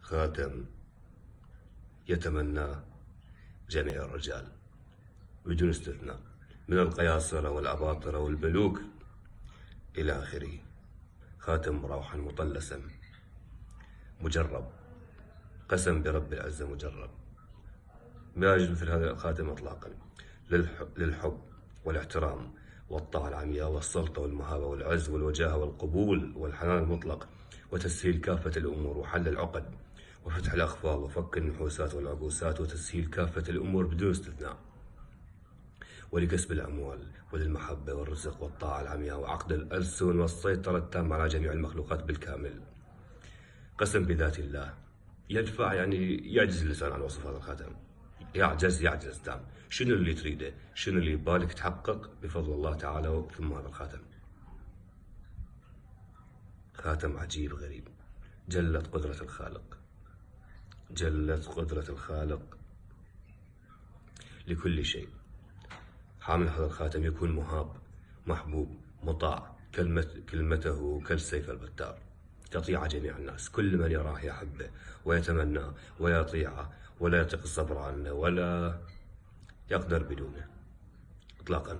خاتم يتمناه جميع الرجال بدون استثناء، من القياصرة والأباطرة والملوك إلى آخره. خاتم روحا مطلسا مجرب، قسم برب العزة مجرب. ما يجوز مثل هذا الخاتم إطلاقا، للحب والاحترام والطاعة العمياء والسلطة والمهابة والعز والوجاهة والقبول والحنان المطلق، وتسهيل كافة الأمور وحل العقد وفتح الأخفاض وفك النحوسات والعبوسات وتسهيل كافة الأمور بدون استثناء، ولكسب الأموال وللمحبة والرزق والطاعة العمياء وعقد الألسن والسيطرة التامة على جميع المخلوقات بالكامل. قسم بذات الله يدفع، يعني يعجز اللسان عن وصف هذا الخاتم. يعجز دام. شنو اللي تريده؟ شنو اللي يبالك تحقق بفضل الله تعالى ثم هذا الخاتم. خاتم عجيب غريب، جلت قدرة الخالق، جلت قدرة الخالق لكل شيء. حامل هذا الخاتم يكون مهاب محبوب مطاع، كلمته كالسيف البتار، تطيع جميع الناس. كل من يراه يحبه ويتمناه ويطيعه ولا يطيق الصبر عنه ولا يقدر بدونه إطلاقا.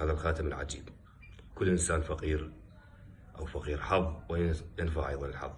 هذا الخاتم العجيب، كل إنسان فقير أو فقير حظ وينفع أيضا الحظ.